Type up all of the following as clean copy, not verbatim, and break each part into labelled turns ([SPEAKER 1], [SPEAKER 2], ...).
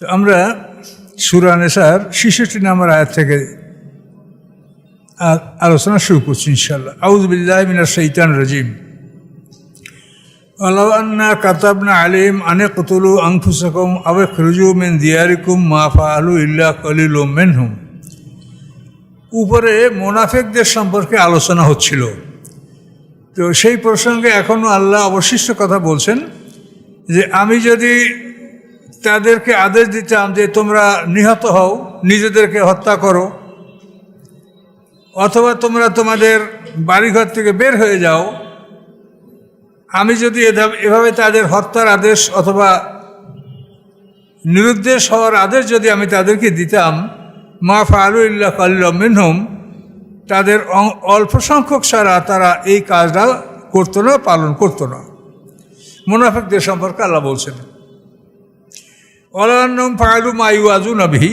[SPEAKER 1] তো আমরা সূরা নিসার ৬৬ নম্বর আয়াত থেকে আলোচনা শুরু করছি ইনশাআল্লাহ। আউযু বিল্লাহি মিনাশ শাইতানির রাজিম। ওয়ালাউ আন্না কাতাবনা আলাইহিম আন ইকতুলু আনফুসাকুম আও ইখরুজু মিন দিয়ারিকুম মা ফাআলু ইল্লা কালিলুম মিনহুম। উপরে মুনাফিকদের সম্পর্কে আলোচনা হচ্ছিল, তো সেই প্রসঙ্গে এখনও আল্লাহ অবশিষ্ট কথা বলছেন যে আমি যদি তাদেরকে আদেশ দিতাম যে তোমরা নিহত হও, নিজেদেরকে হত্যা করো, অথবা তোমরা তোমাদের বাড়িঘর থেকে বের হয়ে যাও, আমি যদি এভাবে তাদের হত্যার আদেশ অথবা নিরুদ্দেশ হওয়ার আদেশ যদি আমি তাদেরকে দিতাম, মা ফাআলু ইল্লা কালিলুম মিনহুম, তাদের অল্প সংখ্যক ছাড়া তারা এই কাজটা করতো না, পালন করতো না। মুনাফিকদের সম্পর্কে আল্লাহ বলছেন ওয়ালাউ আন্নাহুম ফাআলু মা ইউআযুনা বিহি,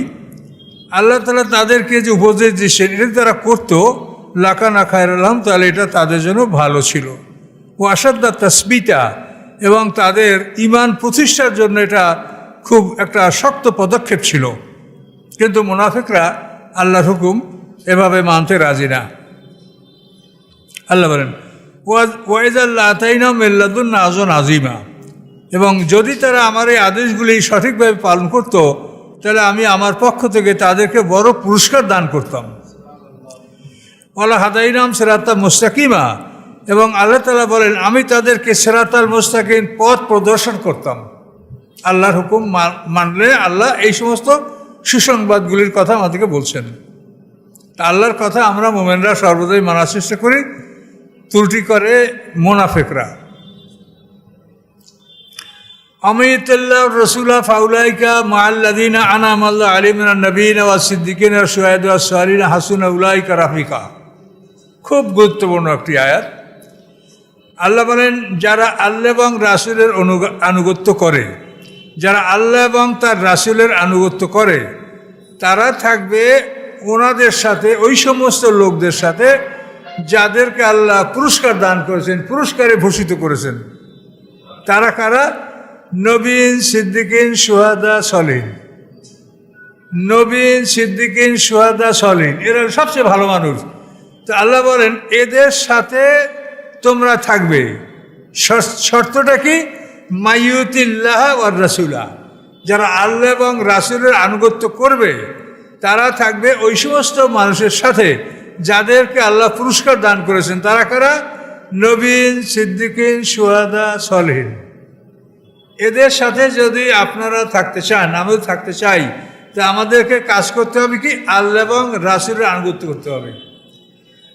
[SPEAKER 1] আল্লাহ তাআলা তাদেরকে যে উপদেশ দিচ্ছেন এটা তারা করতো, লাকানা খায়রাল লাহুম, তাহলে এটা তাদের জন্য ভালো ছিল। ও আসাদ্দা তাসবিতা, এবং তাদের ঈমান প্রতিষ্ঠার জন্য এটা খুব একটা শক্ত পদক্ষেপ ছিল। কিন্তু মুনাফিকরা আল্লাহর হুকুম এভাবে মানতে রাজি না। আল্লাহ বলেন ওয়াইযাল্লা আতাইনাহুম মিন লাদুন্না আজরান আযীমা, এবং যদি তারা আমার এই আদেশগুলি সঠিকভাবে পালন করত, তাহলে আমি আমার পক্ষ থেকে তাদেরকে বড় পুরস্কার দান করতাম। ওয়ালা হাদাইনাহুম সিরাতাম মুস্তাকিমা, এবং আল্লাহ তাআলা বলেন আমি তাদেরকে সিরাতাল মুস্তাকিম পথ প্রদর্শন করতাম। আল্লাহর হুকুম মানলে আল্লাহ এই সমস্ত সুসংবাদগুলির কথা আমাদেরকে বলছেন। তা আল্লাহর কথা আমরা মুমিনরা সর্বদাই মানার চেষ্টা করি, ত্রুটি করে মুনাফিকরা। আমিতুল্লাহ রসুলা ফাউলাইকা মাআল্লাযীনা আনআমা আল্লাহু আলাইহিম মিনান নাবিয়্যিনা ওয়াস সিদ্দিকিনা ওয়াস শুহাদা ওয়াস সালিহিন হাসুনা উলাইকা রাফিকা। খুব গুরুত্বপূর্ণ একটি আয়াত। আল্লাহ বলেন যারা আল্লাহ এবং রাসূলের আনুগত্য করে, যারা আল্লাহ এবং তার রাসূলের আনুগত্য করে, তারা থাকবে ওনাদের সাথে, ওই সমস্ত লোকদের সাথে যাদেরকে আল্লাহ পুরস্কার দান করেছেন, পুরস্কারে ভূষিত করেছেন। তারা কারা? নবীন, সিদ্দিকিন, শুহাদা, সলিহিন। নবীন, সিদ্দিকিন, শুহাদা, সলিহিন এরা সবচেয়ে ভালো মানুষ। তো আল্লাহ বলেন এদের সাথে তোমরা থাকবে। শর্তটা কি? মাইয়ুতিল্লাহ ওয়ার রাসূলা, যারা আল্লাহ এবং রাসূলের আনুগত্য করবে তারা থাকবে ওই সমস্ত মানুষের সাথে যাদেরকে আল্লাহ পুরস্কার দান করেছেন। তারা কারা? নবীন, সিদ্দিকিন, শুহাদা, সলিহিন। এদের সাথে যদি আপনারা থাকতে চান, আমিও থাকতে চাই, তা আমাদেরকে কাজ করতে হবে কি? আল্লাহ এবং রাসূলের আনুগত্য করতে হবে।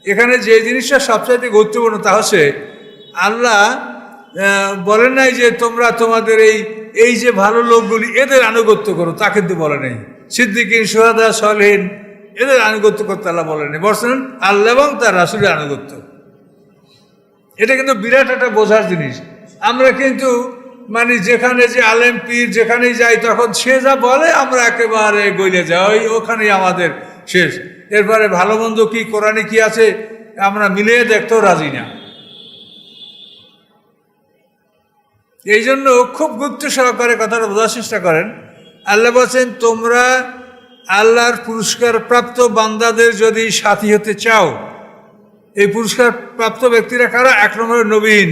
[SPEAKER 1] এখানে যে জিনিসটা সবচাইতে গুরুত্বপূর্ণ তা হচ্ছে আল্লাহ বলেন নাই যে তোমরা তোমাদের এই যে ভালো লোকগুলি এদের আনুগত্য করো, তা কিন্তু বলে নেই। সিদ্দিকিন, শুহাদা, সলিহিন এদের আনুগত্য করতে আল্লাহ বলেন বলছেন আল্লাহ এবং তার রাসূলের আনুগত্য। এটা কিন্তু বিরাট একটা বোঝার জিনিস। আমরা কিন্তু মানে যেখানে যে আলেম পীর যেখানেই যাই তখন সে যা বলে আমরা একেবারে গইলে যাই, ওখানেই আমাদের শেষ। এরপরে ভালো মন্দ কি, কোরআনে কি আছে আমরা মিলিয়ে দেখতেও রাজি না। এই জন্য খুব গুরুত্ব সহকারে কথাটা বোঝার চেষ্টা করেন। আল্লাহ বলছেন তোমরা আল্লাহর পুরস্কার প্রাপ্ত বান্দাদের যদি সাথী হতে চাও, এই পুরস্কার প্রাপ্ত ব্যক্তিরা কারা? এক নম্বরে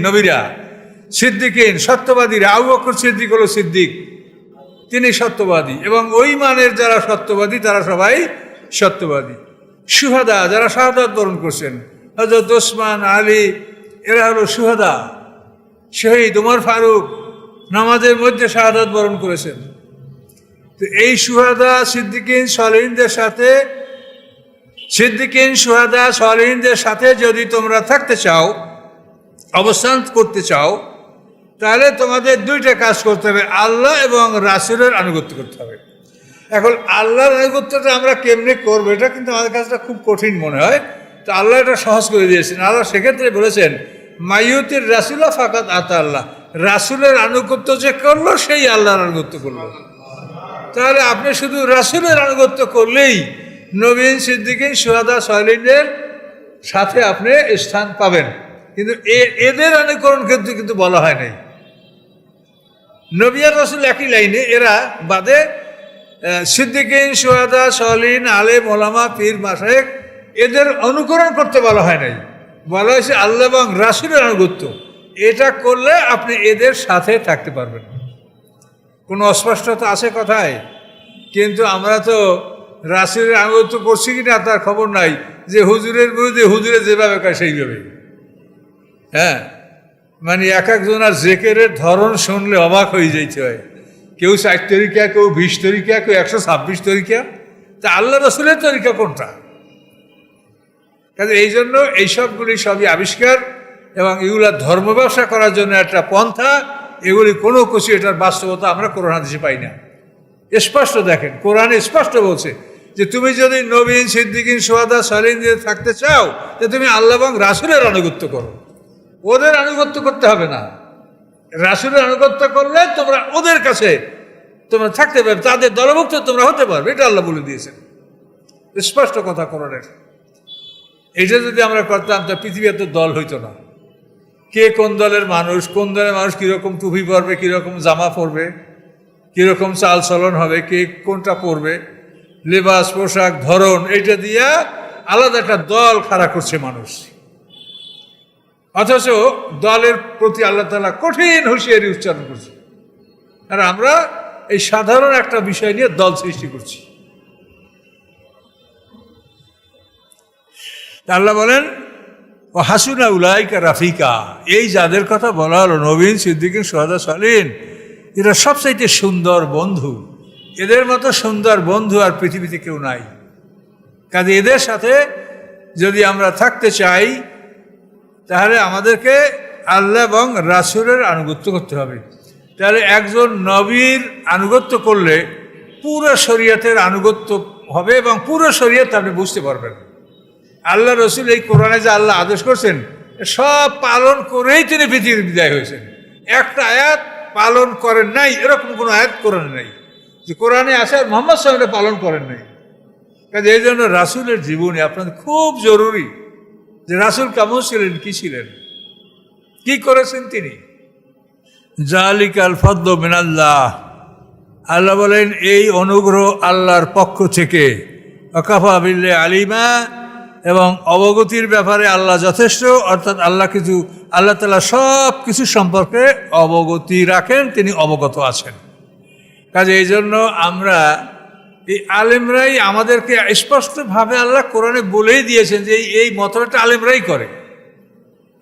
[SPEAKER 1] নবীরা, সিদ্দিকিন সত্যবাদীরা। আবু বকর সিদ্দিক হলো সিদ্দিক, তিনি সত্যবাদী, এবং ওই মানের যারা সত্যবাদী তারা সবাই সত্যবাদী। শুহাদা, যারা শাহাদাত বরণ করছেন, হযরত ওসমান, আলী, এরা হলো শুহাদা, শহীদ। ওমর ফারুক নামাজের মধ্যে শাহাদাত বরণ করেছেন। তো এই শুহাদা, সিদ্দিকিন, সলিহিনদের সাথে, সিদ্দিকিন, শুহাদা, সলিহিনদের সাথে যদি তোমরা থাকতে চাও, অবস্থান করতে চাও, তাহলে তোমাদের দুইটা কাজ করতে হবে, আল্লাহ এবং রাসূলের আনুগত্য করতে হবে। এখন আল্লাহর আনুগত্যটা আমরা কেমনে করবো, এটা কিন্তু আমাদের কাছটা খুব কঠিন মনে হয়। তো আল্লাহ এটা সহজ করে দিয়েছেন। আল্লাহ সেক্ষেত্রে বলেছেন মাইয়ুতির রাসূলা ফাকাত আতা আল্লাহ, রাসূলের আনুগত্য যে করলো সেই আল্লাহর আনুগত্য করলো। তাহলে আপনি শুধু রাসূলের আনুগত্য করলেই নবীন, সিদ্দিকিন, শুহাদা, সলিহিনদের সাথে আপনি স্থান পাবেন। কিন্তু এদের অনুকরণ কিন্তু বলা হয় নাই। নবী আর রাসূল একই লাইনে, এরা বাদে সিদ্দিকিন, শুহাদা, সলিন, আলেম, ওলামা, পীর, মাশায়েখ এদের অনুকরণ করতে বলা হয় নাই, বলা হয়েছে আল্লাহ এবং রাসূলের আনুগত্য। এটা করলে আপনি এদের সাথে থাকতে পারবেন। কোনো অস্পষ্টতা আছে কথায়? কিন্তু আমরা তো রাসূলের আনুগত্য করছি কিনা তার খবর নাই, যে হুজুরের বিরুদ্ধে হুজুরে যেভাবে কয় সেইভাবে। হ্যাঁ, মানে এক একজনের জেকেরের ধরন শুনলে অবাক হয়ে যাইতে হয়। কেউ 60 তরিকা, কেউ 20 তরিকা, কেউ 126 তরিকা। তা আল্লাহ রসুলের তরিকা কোনটা? কাজে এই জন্য এইসবগুলি সবই আবিষ্কার, এবং এগুলা ধর্ম ব্যবসা করার জন্য একটা পন্থা। এগুলি কোনো কিছু এটার বাস্তবতা আমরা কোরআন হাদিসে পাই না। স্পষ্ট দেখেন, কোরআনে স্পষ্ট বলছে যে তুমি যদি নবীন, সিদ্দিকিন, শুহাদা, সালিহিন দিয়ে থাকতে চাও, যে তুমি আল্লাহ এবং রাসূলের আনুগত্য করো। ওদের আনুগত্য করতে হবে না, রাসূলের আনুগত্য করলে তোমরা ওদের কাছে তোমরা থাকতে পারবে, তাদের দলভুক্ত তোমরা হতে পারবে। এটা আল্লাহ বলে দিয়েছেন, স্পষ্ট কথা কোরআনের। এটা যদি আমরা করতাম তা পৃথিবী এত দল হইতো না। কে কোন দলের মানুষ, কোন দলের মানুষ কীরকম টুপি পরবে, কীরকম জামা পরবে, কীরকম চাল চলন হবে, কে কোনটা পরবে, লেবাস, পোশাক, ধরন, এইটা দিয়া আলাদা একটা দল খাড়া করছে মানুষ। অথচ দলের প্রতি আল্লাহ তাআলা কঠিন হুঁশিয়ারি উচ্চারণ করছে, আর আমরা এই সাধারণ একটা বিষয় নিয়ে দল সৃষ্টি করছি। আল্লাহ বলেন ও হাসুনা উলাইকা রাফিকা, এই যাদের কথা বলা হলো নবীন, সিদ্দিকিন, শুহাদা, সালিহিন, এরা সবচাইতে সুন্দর বন্ধু। এদের মতো সুন্দর বন্ধু আর পৃথিবীতে কেউ নাই। কাজে এদের সাথে যদি আমরা থাকতে চাই, তাহলে আমাদেরকে আল্লাহ এবং রাসূলের আনুগত্য করতে হবে। তাহলে একজন নবীর আনুগত্য করলে পুরো শরীয়তের আনুগত্য হবে, এবং পুরো শরীয়ত আপনি বুঝতে পারবেন। আল্লাহ রসুল এই কোরআনে যে আল্লাহ আদেশ করছেন, সব পালন করেই তিনি পৃথিবীর বিদায় হয়েছেন। একটা আয়াত পালন করেন নাই, এরকম কোনো আয়াত কোরআনে নাই যে কোরআনে আসে আর মুহাম্মদ সাল্লাল্লাহু আলাইহি ওয়াসাল্লাম পালন করেন নাই। কাজে এই জন্য রাসূলের জীবনে আপনাদের খুব জরুরি যে রাসূল কেমন ছিলেন, কি ছিলেন, কি করেছেন তিনি। জালিকাল ফাদলু মিনাল্লাহ, আল্লাহ বলেন এই অনুগ্রহ আল্লাহর পক্ষ থেকে। ওয়াকাফা বিল্লাহি আলিমা, এবং অবগতির ব্যাপারে আল্লাহ যথেষ্ট, অর্থাৎ আল্লাহ তাআলা সব কিছু সম্পর্কে অবগতি রাখেন, তিনি অবগত আছেন। কাজে এই জন্য আমরা এই আলেমরাই আমাদেরকে স্পষ্টভাবে আল্লাহ কোরআনে বলেই দিয়েছেন যে এই মতটা আলেমরাই করে।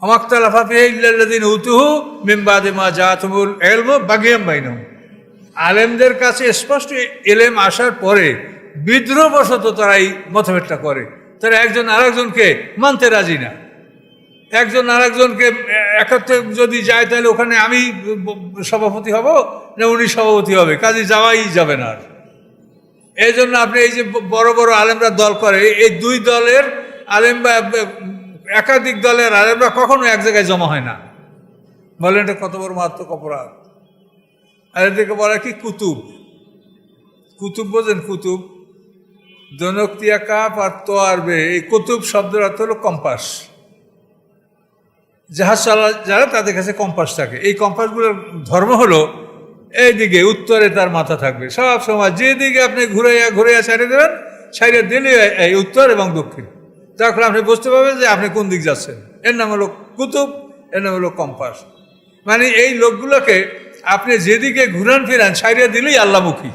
[SPEAKER 1] আমাক্তালাফা ফিহি ইল্লাল্লাযীনা উতুহু মিন বাদি মা জাআতুহুমুল ইলমু বাগিয়াম বাইনহুম, আলেমদের কাছে স্পষ্ট ইলম আসার পরে বিদ্রোহবশত তারা এই মতভেদটা করে। তারা একজন আরেকজনকে মানতে রাজি না। একজন আরেকজনকে একত্রে যদি যায়, তাহলে ওখানে আমি সভাপতি হব না উনি সভাপতি হবে, কাজে যাওয়াই যাবে না। এই জন্য আপনি এই যে বড় বড় আলেমরা দল করে, এই দুই দলের আলেম বা একাধিক দলের আলেমরা কখনো এক জায়গায় জমা হয় না। বলেন এটা কত বড় মারাত্মক অপরাধ। আর এদেরকে বলা কি কুতুব। কুতুব বোঝেন? কুতুব দনক্তিয়া কাপ আর তো আরবে, এই কুতুব শব্দের অর্থ হলো কম্পাস। জাহাজ চালা যারা, তাদের কাছে কম্পাস থাকে। এই কম্পাসগুলোর ধর্ম হলো এইদিকে উত্তরে তার মাথা থাকবে সব সময়, যেদিকে আপনি ঘুরাইয়া ছাড়িয়ে দেবেন, ছাড়িয়ে দিলে এই উত্তর এবং দক্ষিণ, তখন আপনি বুঝতে পারবেন যে আপনি কোন দিক যাচ্ছেন। এর নাম হলো কুতুব, এর নাম হলো কম্পাস। মানে এই লোকগুলোকে আপনি যেদিকে ঘুরান ফিরান, ছাড়িয়ে দিলেই আল্লাহমুখী।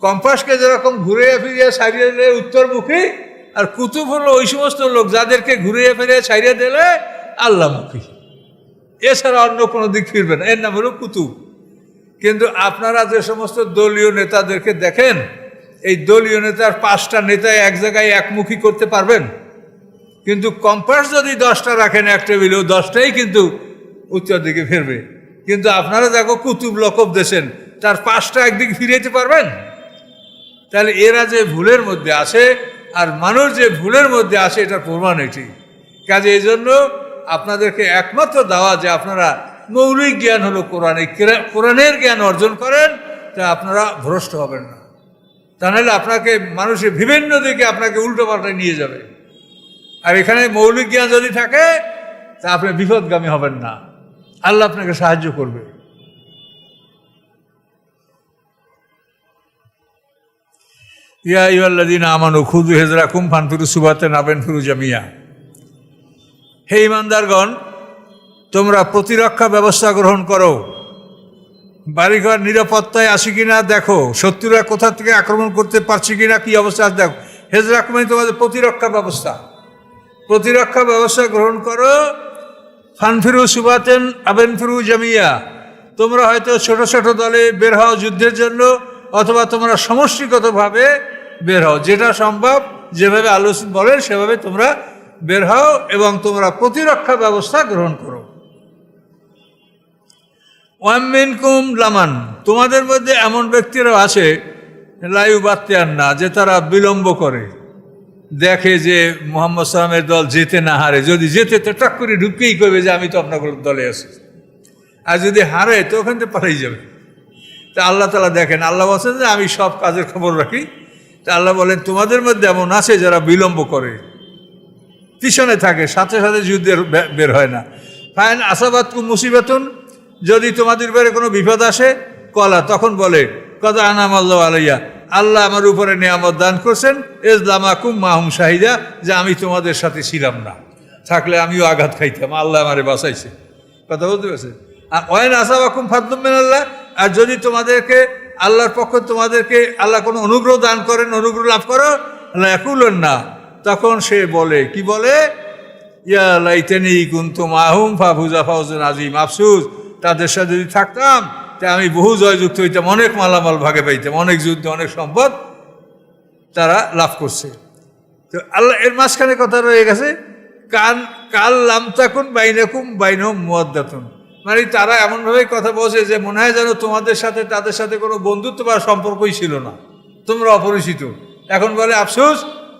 [SPEAKER 1] কম্পাসকে যেরকম ঘুরিয়ে ফিরিয়ে ছাড়িয়ে দিলে উত্তরমুখী, আর কুতুব হলো ওই সমস্ত লোক যাদেরকে ঘুরিয়ে ফিরিয়ে ছাড়িয়ে দিলে আল্লাহমুখী, এছাড়া অন্য কোনো দিক ফিরবে না। এর নাম হলো কুতুব। কিন্তু আপনারা যে সমস্ত দলীয় নেতাদেরকে দেখেন, এই দলীয় নেতার 5টা নেতায় এক জায়গায় একমুখী করতে পারবেন, কিন্তু কম্পাস যদি 10টা রাখেন এক টেবিলেও, 10টাই কিন্তু উত্তর দিকে ফিরবে। কিন্তু আপনারা দেখো কুতুব লকব দেশেন, তার 5টা একদিকে ফিরাইতে পারবেন? তাহলে এরা যে ভুলের মধ্যে আছে আর মানুষ যে ভুলের মধ্যে আছে, এটার প্রমাণ এটি। কাজে এই জন্য আপনাদেরকে একমাত্র দাওয়া যে আপনারা মৌলিক জ্ঞান হলো কোরআনের জ্ঞান অর্জন করেন, তা আপনারা ভ্রষ্ট হবেন না। তা নাহলে আপনাকে মানুষের বিভিন্ন দিকে আপনাকে উল্টো পাল্টায় নিয়ে যাবে। আর এখানে মৌলিক জ্ঞান যদি থাকে, তা আপনি বিপদগামী হবেন না, আল্লাহ আপনাকে সাহায্য করবে। ইয়া আইয়ুহাল্লাযীনা আমানু খুযু হিযরাকুম ফানফিরু সুবাতান আও ইনফিরু জামিয়া। হে ঈমানদারগণ, তোমরা প্রতিরক্ষা ব্যবস্থা গ্রহণ করো। বাড়িঘর নিরাপত্তায় আসি কিনা দেখো, শত্রুরা কোথা থেকে আক্রমণ করতে পারছে কিনা, কি অবস্থা আছে দেখো। হিজরাক মানে তোমাদের প্রতিরক্ষা ব্যবস্থা, প্রতিরক্ষা ব্যবস্থা গ্রহণ করো। ফানফিরু সুবাতান আও ইনফিরু জামিয়া, তোমরা হয়তো ছোট ছোট দলে বের হও যুদ্ধের জন্য, অথবা তোমরা সমষ্টিগতভাবে বের হও, যেটা সম্ভব যেভাবে আলোচনা বলেন সেভাবে তোমরা বের হও এবং তোমরা প্রতিরক্ষা ব্যবস্থা গ্রহণ করো। ওয়া মিনকুম লামান, তোমাদের মধ্যে এমন ব্যক্তিরাও আছে লা ইউবাত্তিআন না, যে তারা বিলম্ব করে, দেখে যে মুহাম্মদ সাল্লামের দল যেতে না হারে, যদি যেতে তো টাক করে ঢুকেই করবে যে আমি তো আপনার দলে আছি, আর যদি হারে তো ওখান থেকে পালাই যাবে। তা আল্লাহ তাআলা দেখেন, আল্লাহ বলছেন যে আমি সব কাজের খবর রাখি। তা আল্লাহ বলেন তোমাদের মধ্যে এমন আছে যারা বিলম্ব করে, পিছনে থাকে, সাথে সাথে যুদ্ধের বের হয় না। ফাইন আসাবাতকুম মুসিবাতুন, যদি তোমাদের উপরে কোনো বিপদ আসে, কলা তখন বলে কদ আনাম আল্লাহ আলাইয়া, আল্লাহ আমার উপরে নিয়ামত দান করছেন, ইসলামাকুম মাহুম শাহিদা, যে আমি তোমাদের সাথে ছিলাম না, থাকলে আমিও আঘাত খাইতাম, আল্লাহ আমারে বাঁচাইছে। কথা বলতে পারছেন? আর ওয়াইন আসাবাকুম ফাদলুম মিনাল্লাহ, আর যদি তোমাদেরকে আল্লাহর পক্ষ তোমাদেরকে আল্লাহ কোনো অনুগ্রহ দান করেন, অনুগ্রহ লাভ করো, আল্লাহ একুলেন না, তখন সে বলে, কি বলে, ইয়া লাইতানি কুনতু মাহুম ফাফুজা ফাউজান আযীম, আফসোস তাদের সাথে যদি থাকতাম তা আমি বহু জয়যুক্ত হইতাম, অনেক মালামাল ভাগে পাইতাম, অনেক যুদ্ধ, অনেক সম্পদ তারা লাভ করছে। তো আল্লাহ এর মাঝখানে কথা রয়ে গেছে, কাল লাম তাকুন বাইনাকুম বাইনহুম মুওয়াদ্দাতুন, মানে তারা এমনভাবে কথা বলছে যে মনে হয় যেন তোমাদের সাথে তাদের সাথে কোনো বন্ধুত্ব বা সম্পর্কই ছিল না, তোমরা অপরিচিত। এখন বলে আফসোস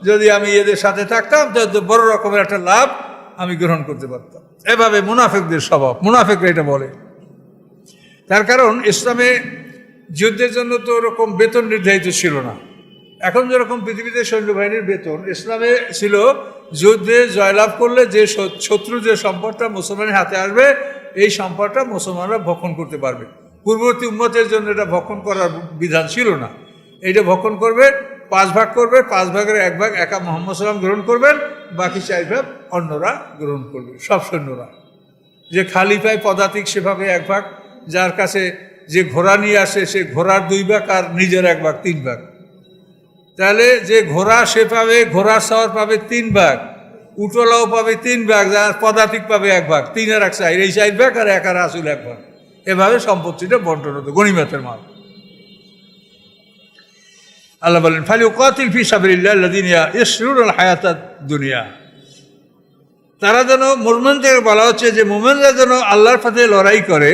[SPEAKER 1] যদি আমি এদের সাথে থাকতাম তো বড় রকমের একটা লাভ আমি গ্রহণ করতে পারতাম। এভাবে মুনাফিকদের স্বভাব, মুনাফিকরা এটা বলে। তার কারণ ইসলামে যুদ্ধের জন্য তো ওরকম বেতন নির্ধারিত ছিল না। এখন যেরকম পৃথিবীতে সৈন্যবাহিনীর বেতন, ইসলামে ছিল যুদ্ধে জয়লাভ করলে যে শত্রু যে সম্পদটা মুসলমানের হাতে আসবে, এই সম্পদটা মুসলমানরা ভক্ষণ করতে পারবে। পূর্ববর্তী উম্মতের জন্য এটা ভক্ষণ করার বিধান ছিল না। এইটা ভক্ষণ করবে, 5 ভাগ করবে, 5 ভাগের 1 ভাগ একা মুহাম্মদ সাল্লাম গ্রহণ করবেন, বাকি 4 ভাগ অন্যরা গ্রহণ করবে, সব সৈন্যরা। যে খালি পায় পদাতিক সেভাবে 1 ভাগ, যার কাছে যে ঘোড়া নিয়ে আসে সে ঘোড়ার 2 ভাগ, আর নিজের 1 ভাগ, 3 ভাগ। তাহলে যে ঘোড়া সে পাবে, ঘোড়ার সওয়ার পাবে 3 ভাগ, উটলাও পাবে 3 ভাগ, যার পদাতিক পাবে 1 ভাগ, 3 আর 1 4, এই 4 ভাগ, আর একার আসল 1 ভাগ। এভাবে সম্পত্তিটা বন্টন হতো, গনিমতের মাল। আল্লাহ বলেন ফালিউকাতিল ফি সাবিলিল্লাহ আল্লাযীনা ইয়াশরুনাল হায়াতাদ দুনিয়া, তারা যেন, মুমিনদের বলা হচ্ছে যে মুমিনরা যেন আল্লাহর পথে লড়াই করে।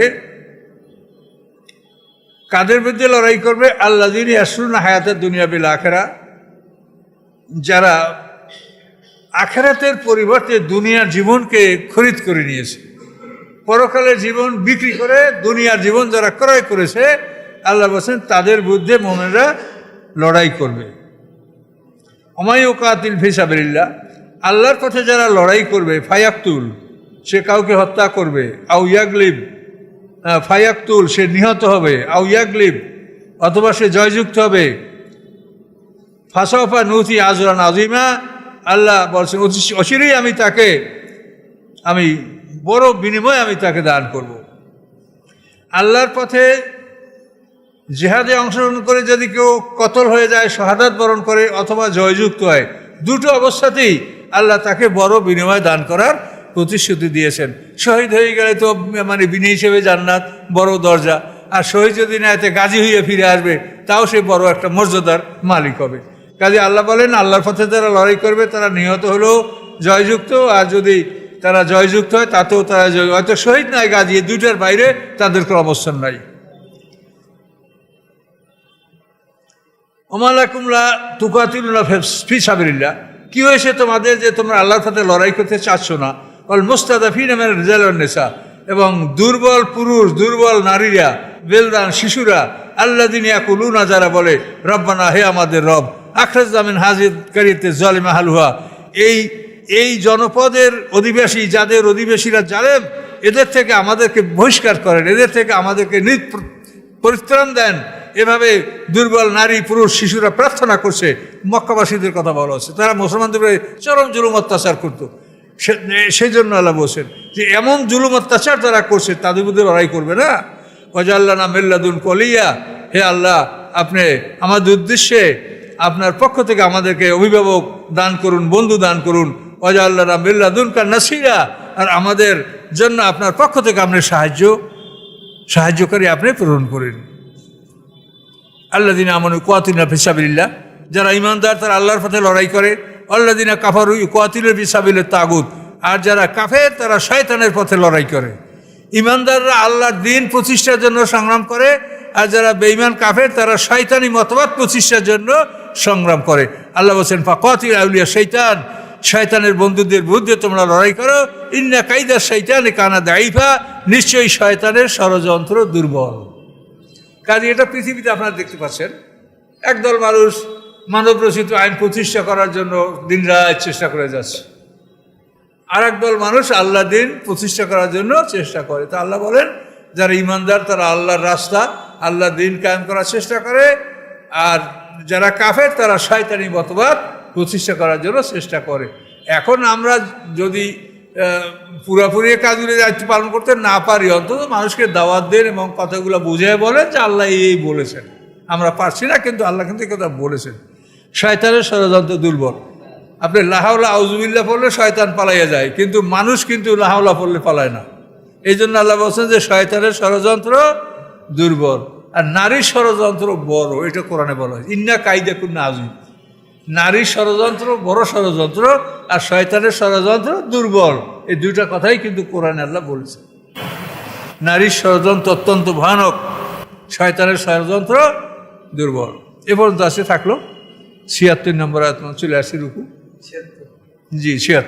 [SPEAKER 1] কাদের বিরুদ্ধে লড়াই করবে? আল্লাযীনা ইয়াশরুনা হায়াতাদ দুনিয়া বিল আখিরা, যারা আখিরাতের পরিবর্তে দুনিয়ার জীবনকে খরিদ করে নিয়েছে, পরকালের জীবন বিক্রি করে দুনিয়ার জীবন যারা ক্রয় করেছে, আল্লাহ বলেন তাদের বিরুদ্ধে মুমিনরা লড়াই করবে। ওমাইয়ুকাতিল ফি সাবিলিল্লাহ, আল্লাহর পথে যারা লড়াই করবে, ফায়াকতুল, সে কাউকে হত্যা করবে, আও ইয়াগলিব, ফায়াকতুল, সে নিহত হবে, আও ইয়াগলিব, অথবা সে জয়যুক্ত হবে, ফাসাফা নুতি আজরান আযীমা, আল্লাহ বলছেন অচিরেই আমি বড় বিনিময় আমি তাকে দান করব। আল্লাহর পথে জিহাদে অংশগ্রহণ করে যদি কেউ কতল হয়ে যায়, শাহাদাত বরণ করে, অথবা জয়যুক্ত হয়, দুটো অবস্থাতেই আল্লাহ তাকে বড় বিনিময় দান করার প্রতিশ্রুতি দিয়েছেন। শহীদ হয়ে গেলে তো মানে বিনয়ী হিসেবে জান্নাত, বড় দরজা, আর শহীদ যদি না এতে গাজী হয়ে ফিরে আসবে, তাও সে বড় একটা মর্যাদার মালিক হবে। কাজে আল্লাহ বলেন আল্লাহর পথে যারা লড়াই করবে তারা নিহত হলেও জয়যুক্ত, আর যদি তারা জয়যুক্ত হয় তাতেও তারা হয়তো শহীদ নয়, গাজী, দুইটার বাইরে তাদের কোনো অবস্থান নাই। ওমালাকুম লা তুকাতিলুনা ফি সাবিলিল্লাহ, কি হয়েছে তোমাদের যে তোমরা আল্লাহর পথে লড়াই করতে চাচ্ছ না? ওয়াল মুস্তাদাফিনা মিনার রিজাল ওয়ান নিসা, এবং দুর্বল পুরুষ, দুর্বল নারীরা, বেলদান, শিশুরা, আল্লাযীনা ইয়াকুলুনা, যারা বলে রব্বানা, হে আমাদের রব, আখরাজনা মিন হাযিহি কারিয়াতি যালিমা আহলুহা, এই জনপদের অধিবাসী, যাদের অধিবাসীরা জালেম, এদের থেকে আমাদেরকে বহিষ্কার করেন, এদের থেকে আমাদেরকে পরিত্রাণ দেন, এভাবে দুর্বল নারী পুরুষ শিশুরা প্রার্থনা করছে। মক্কাবাসীদের কথা বলা হচ্ছে, তারা মুসলমানদের উপরে চরম জুলুম অত্যাচার করত। সেই জন্য আল্লাহ বলছেন যে এমন জুলুম অত্যাচার যারা করছে তাদের মধ্যে লড়াই করবে না। ওয়াজআলনা মিন লাদুনকা ওলিয়্যা, হে আল্লাহ আপনি আমাদের উদ্দেশ্যে আপনার পক্ষ থেকে আমাদেরকে অভিভাবক দান করুন, বন্ধু দান করুন। ওয়াজআলনা মিন লাদুনকা নাসীরা, আর আমাদের জন্য আপনার পক্ষ থেকে আপনি সাহায্যকারী আপনি প্রেরণ করেন। আল্লাযীনা আমানু ইউকাতিলুনা ফি সাবিলিল্লাহ, যারা ঈমানদার তারা আল্লাহর পথে লড়াই করে। আল্লাযীনা কাফারু ইউকাতিলুনা ফি সাবিলিত তাগুত, আর যারা কাফের তারা শয়তানের পথে লড়াই করে। ঈমানদাররা আল্লাহর দ্বীন প্রতিষ্ঠার জন্য সংগ্রাম করে, আর যারা বেঈমান কাফের তারা শয়তানি মতবাদ প্রতিষ্ঠার জন্য সংগ্রাম করে। আল্লাহ বলেন ফাকাতিলু আউলিয়া শাইতান, শয়তানের বন্ধুদের বিরুদ্ধে তোমরা লড়াই করো। ইন্না কাইদা শাইতানি কানা দাঈফা, নিশ্চয়ই শয়তানের ষড়যন্ত্র দুর্বল। কাজে এটা পৃথিবীতে আপনারা দেখতে পাচ্ছেন, একদল মানুষ মানব রচিত আইন প্রতিষ্ঠা করার জন্য দিনরাত চেষ্টা করে যাচ্ছে, আর একদল মানুষ আল্লাহ দিন প্রতিষ্ঠা করার জন্য চেষ্টা করে। তা আল্লাহ বলেন যারা ঈমানদার তারা আল্লাহর রাস্তা আল্লাহ দিন কায়েম করার চেষ্টা করে, আর যারা কাফের তারা শয়তানি মতবাদ প্রতিষ্ঠা করার জন্য চেষ্টা করে। এখন আমরা যদি পুরোপুরি কাজগুলো দায়িত্ব পালন করতে না পারি, অন্তত মানুষকে দাওয়াত দেন এবং কথাগুলো বুঝিয়ে বলেন যে আল্লাহ এই বলেছেন। আমরা পারছি না, কিন্তু আল্লাহ কিন্তু এই কথা বলেছেন। শয়তানের ষড়যন্ত্র দুর্বল। আপনি লাহাউলা আউযুবিল্লাহ পড়লে শয়তান পালাইয়া যায়, কিন্তু মানুষ কিন্তু লাহাউলা পড়লে পালায় না। এই জন্য আল্লাহ বলছেন যে শয়তানের ষড়যন্ত্র দুর্বল, আর নারীর ষড়যন্ত্র বড়। এটা কোরআনে বলা হয়, ইন্না কাইদাকুন্না আযীম। নারীর ষড়যন্ত্র বড় ষড়যন্ত্র, আর শয়তানের ষড়যন্ত্র দুর্বল। এই দুইটা কথাই কিন্তু কোরআনে আল্লাহ বলেছে। নারীর ষড়যন্ত্র অত্যন্ত ভয়ানক, শয়তানের ষড়যন্ত্র দুর্বল। এ পর্যন্ত আসে থাকলো ৭৬ নম্বর আয়াত, চলে আসি রুকু। জি ৭৬।